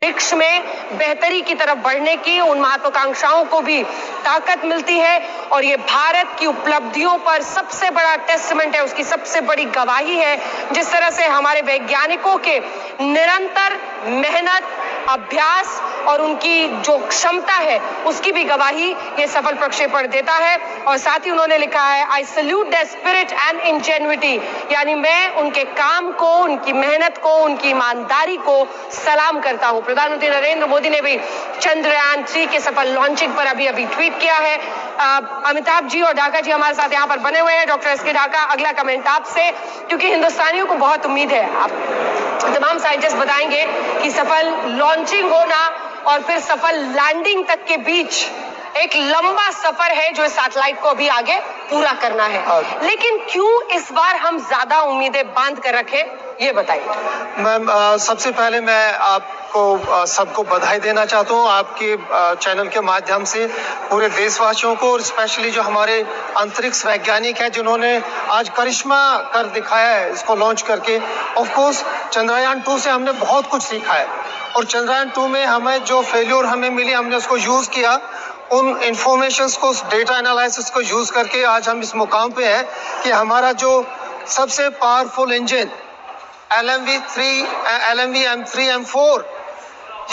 अंतरिक्ष में बेहतरी की तरफ बढ़ने की उन महत्वाकांक्षाओं को भी ताकत मिलती है और ये भारत की उपलब्धियों पर सबसे बड़ा टेस्टमेंट है, उसकी सबसे बड़ी गवाही है। जिस तरह से हमारे वैज्ञानिकों के निरंतर मेहनत, अभ्यास और उनकी जो क्षमता है उसकी भी गवाही ये सफल प्रक्षेपण देता है। और साथ ही उन्होंने लिखा है, I salute the spirit and ingenuity, यानी मैं उनके काम को, उनकी मेहनत को, उनकी ईमानदारी को सलाम करता हूं। प्रधानमंत्री नरेंद्र मोदी ने भी चंद्रयान 3 के सफल लॉन्चिंग पर अभी ट्वीट किया है। अमिताभ जी और ढाका जी हमारे साथ यहाँ पर बने हुए हैं। डॉक्टर एस के ढाका, अगला कमेंट आपसे, क्योंकि हिंदुस्तानियों को बहुत उम्मीद है, आप तमाम साइंटिस्ट बताएंगे कि सफल लॉन्चिंग होना और फिर सफल लैंडिंग तक के बीच एक लंबा सफर है जो इस सैटेलाइट को अभी आगे पूरा करना है। लेकिन क्यों इस बार हम ज्यादा उम्मीदें बांध कर रखें, ये बताइए। मैम, सबसे पहले मैं आपको सबको बधाई देना चाहता हूँ, आपके चैनल के माध्यम से पूरे देशवासियों को, और स्पेशली जो हमारे अंतरिक्ष वैज्ञानिक हैं जिन्होंने आज करिश्मा कर दिखाया है इसको लॉन्च करके। ऑफ कोर्स चंद्रयान 2 से हमने बहुत कुछ सीखा है और चंद्रयान 2 में हमें जो फेल्योर हमें मिली, हमने उसको यूज़ किया, उन इंफॉर्मेशंस को, डेटा एनालिसिस को यूज़ करके आज हम इस मुकाम पे हैं कि हमारा जो सबसे powerful engine LMV M3 M4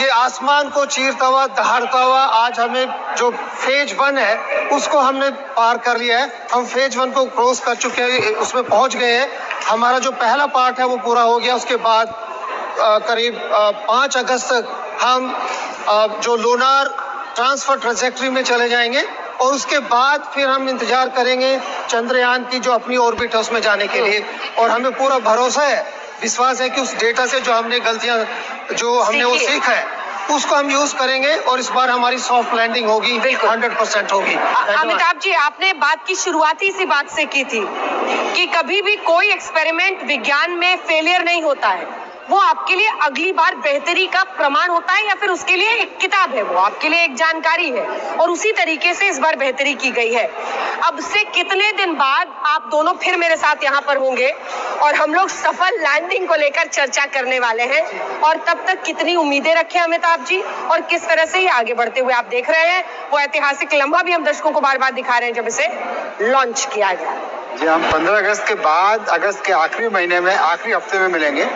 ये आसमान को चीरता हुआ, दहाड़ता हुआ आज हमें जो फेज 1 है उसको हमने पार कर लिया है। हम फेज 1 को क्रॉस कर चुके हैं, उसमें पहुंच गए हैं। हमारा जो पहला पार्ट है वो पूरा हो गया। उसके बाद करीब 5 अगस्त तक हम जो लूनार ट्रांसफर ट्रेजेक्टरी में चले जाएंगे और उसके बाद फिर हम इंतजार करेंगे चंद्रयान की जो अपनी ऑर्बिट है उसमें जाने के लिए। और हमें पूरा भरोसा है, विश्वास है कि उस डेटा से जो हमने गलतियां जो हमने वो सीखा है उसको हम यूज करेंगे और इस बार हमारी सॉफ्ट लैंडिंग होगी, 100% होगी। अमिताभ जी, आपने बात की शुरुआती इसी बात से की थी कि कभी भी कोई एक्सपेरिमेंट विज्ञान में फेलियर नहीं होता है, वो आपके लिए अगली बार बेहतरी का प्रमाण होता है या फिर उसके लिए एक किताब है, वो आपके लिए एक जानकारी है। और उसी तरीके से इस बार बेहतरी की गई है। अब से कितने दिन बाद आप दोनों फिर मेरे साथ यहाँ पर होंगे और हम लोग सफल लैंडिंग को लेकर चर्चा करने वाले हैं, और तब तक कितनी उम्मीदें रखें अमिताभ जी, और किस तरह से ये आगे बढ़ते हुए आप देख रहे हैं वो ऐतिहासिक लम्हा भी हम दर्शकों को बार बार दिखा रहे हैं जब इसे लॉन्च किया गया। जी, हम 15 अगस्त के बाद अगस्त के आखिरी महीने में, आखिरी हफ्ते में मिलेंगे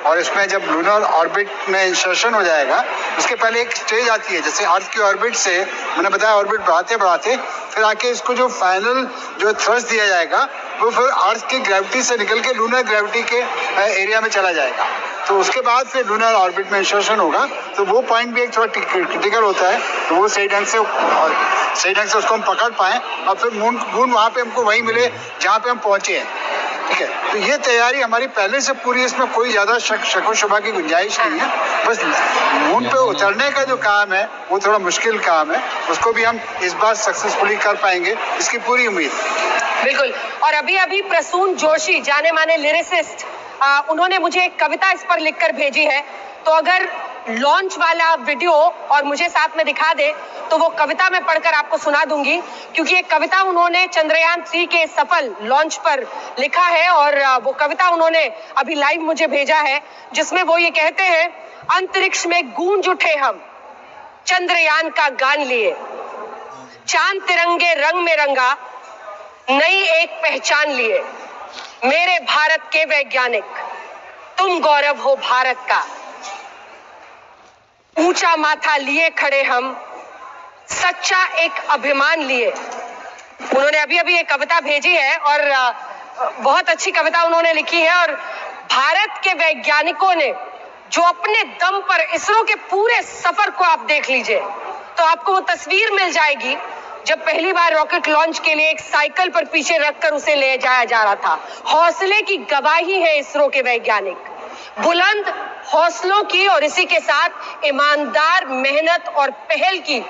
और इसमें जब लूनर ऑर्बिट में इंसर्शन हो जाएगा उसके पहले एक स्टेज आती है, जैसे अर्थ की ऑर्बिट से मैंने बताया ऑर्बिट बढ़ाते फिर आके इसको जो फाइनल जो थ्रस्ट दिया जाएगा वो फिर अर्थ की ग्रेविटी से निकल के लूनर ग्रेविटी के एरिया में चला जाएगा। तो उसके बाद फिर लूनर ऑर्बिट में इंसर्शन होगा, तो वो पॉइंट भी एक थोड़ा क्रिटिकल होता है, तो वो सही ढंग से उसको हम पकड़ पाएँ और फिर मून वहाँ पे हमको वहीं मिले जहाँ पे हम पहुँचे हैं। ठीक है, तो ये तैयारी हमारी पहले से पूरी, इसमें कोई ज़्यादा शक शुबा की गुंजाइश नहीं है। बस मून पे उतरने का जो काम है वो थोड़ा मुश्किल काम है, उसको भी हम इस बार सक्सेसफुली कर पाएंगे, इसकी पूरी उम्मीद। बिल्कुल। और अभी प्रसून जोशी, जाने माने लिरिसिस्ट, उन्होंने मुझे एक कविता इस पर लिखकर भेजी है, तो अगर लॉन्च वाला वीडियो और मुझे साथ में दिखा दे तो वो कविता मैं पढ़कर आपको सुना दूंगी, क्योंकि एक कविता उन्होंने चंद्रयान 3 के सफल लॉन्च पर लिखा है और वो कविता उन्होंने अभी लाइव मुझे भेजा है, जिसमें वो ये कहते हैं, अंतरिक्ष में गूंज उठे हम चंद्रयान का गान लिए, चांद तिरंगे रंग में रंगा नई एक पहचान लिए, मेरे भारत के वैज्ञानिक तुम गौरव हो भारत का, ऊंचा माथा लिए खड़े हम सच्चा एक अभिमान लिए। उन्होंने अभी एक कविता भेजी है और बहुत अच्छी कविता उन्होंने लिखी है, और भारत के वैज्ञानिकों ने जो अपने दम पर इसरो के पूरे सफर को आप देख लीजिए तो आपको वो तस्वीर मिल जाएगी जब पहली बार रॉकेट लॉन्च के लिए एक साइकिल पर पीछे रखकर उसे ले जाया जा रहा था। हौसले की गवाही है इसरो के वैज्ञानिक, बुलंद हौसलों की, और इसी के साथ ईमानदार मेहनत और पहल की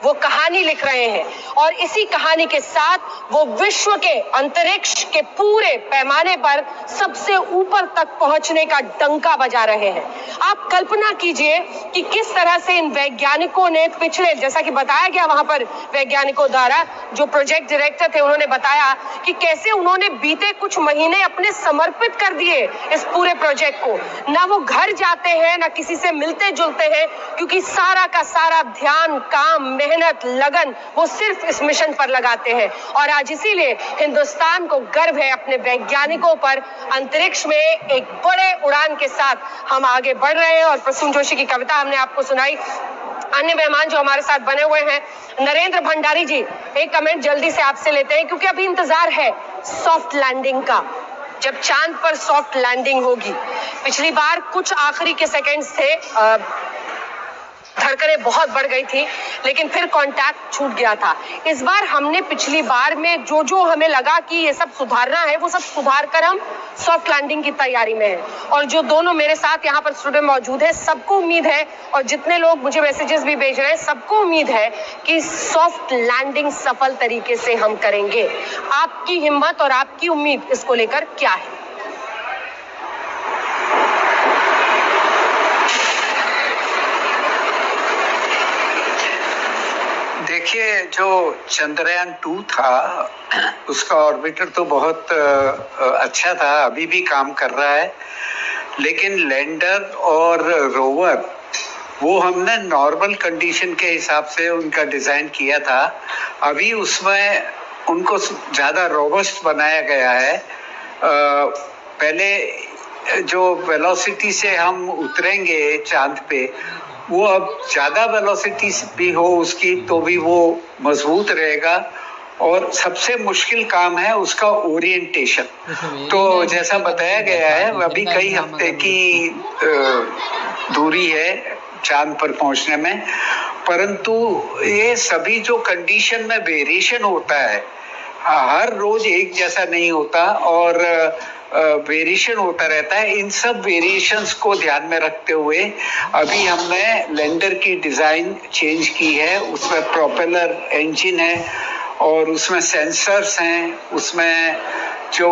वो कहानी लिख रहे हैं और इसी कहानी के साथ वो विश्व के अंतरिक्ष के पूरे पैमाने पर सबसे ऊपर तक पहुंचने का डंका बजा रहे हैं। आप कल्पना कीजिए कि किस तरह से इन वैज्ञानिकों ने पिछले, जैसा कि बताया गया वहां पर वैज्ञानिकों द्वारा, जो प्रोजेक्ट डायरेक्टर थे उन्होंने बताया कि कैसे उन्होंने बीते कुछ महीने अपने समर्पित कर दिए इस पूरे प्रोजेक्ट को। ना वो घर जाते हैं, ना किसी से मिलते जुलते हैं, क्योंकि सारा का सारा ध्यान, काम, मेहनत, लगन वो सिर्फ इस मिशन पर लगाते हैं। और आज इसीलिए हिंदुस्तान को गर्व है अपने वैज्ञानिकों पर। अंतरिक्ष में एक बड़े उड़ान के साथ हम आगे बढ़ रहे हैं और प्रसून जोशी की कविता हमने आपको सुनाई। अन्य मेहमान जो हमारे साथ बने हुए हैं, नरेंद्र भंडारी जी, एक कमेंट जल्दी से आपसे लेते हैं क्योंकि अभी इंतजार है सॉफ्ट लैंडिंग का, जब चांद पर सॉफ्ट लैंडिंग होगी। पिछली बार कुछ आखिरी के सेकंड्स थे, धड़कनें बहुत बढ़ गई थी, लेकिन फिर कांटेक्ट छूट गया था। इस बार हमने पिछली बार में जो हमें लगा कि ये सब सुधारना है, वो सब सुधार कर हम सॉफ्ट लैंडिंग की तैयारी में हैं। और जो दोनों मेरे साथ यहाँ पर स्टूडियो में मौजूद है, सबको उम्मीद है, और जितने लोग मुझे मैसेजेस भी भेज रहे हैं, सबको उम्मीद है कि सॉफ्ट लैंडिंग सफल तरीके से हम करेंगे। आपकी हिम्मत और आपकी उम्मीद इसको लेकर क्या है? देखिए, जो चंद्रयान 2 था उसका ऑर्बिटर तो बहुत अच्छा था, अभी भी काम कर रहा है, लेकिन लैंडर और रोवर वो हमने नॉर्मल कंडीशन के हिसाब से उनका डिजाइन किया था। अभी उसमें उनको ज़्यादा रोबस्ट बनाया गया है। पहले जो वेलोसिटी से हम उतरेंगे चांद पे, वो अब ज़्यादा वेलोसिटी भी हो उसकी तो भी वो मजबूत रहेगा। और सबसे मुश्किल काम है उसका ओरिएंटेशन। तो जैसा बताया गया है, अभी कई हफ्ते की दूरी है चांद पर पहुंचने में, परंतु ये सभी जो कंडीशन में वेरिएशन होता है, हर रोज एक जैसा नहीं होता और वेरिएशन होता रहता है। इन सब वेरिएशंस को ध्यान में रखते हुए अभी हमने लैंडर की डिजाइन चेंज की है। उसमें प्रोपेलर इंजन है और उसमें सेंसर्स हैं, उसमें जो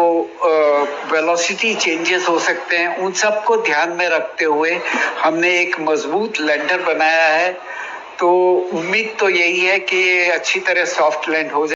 वेलोसिटी चेंजेस हो सकते हैं, उन सब को ध्यान में रखते हुए हमने एक मजबूत लैंडर बनाया है। तो उम्मीद तो यही है कि ये अच्छी तरह सॉफ्ट लैंड हो जाए।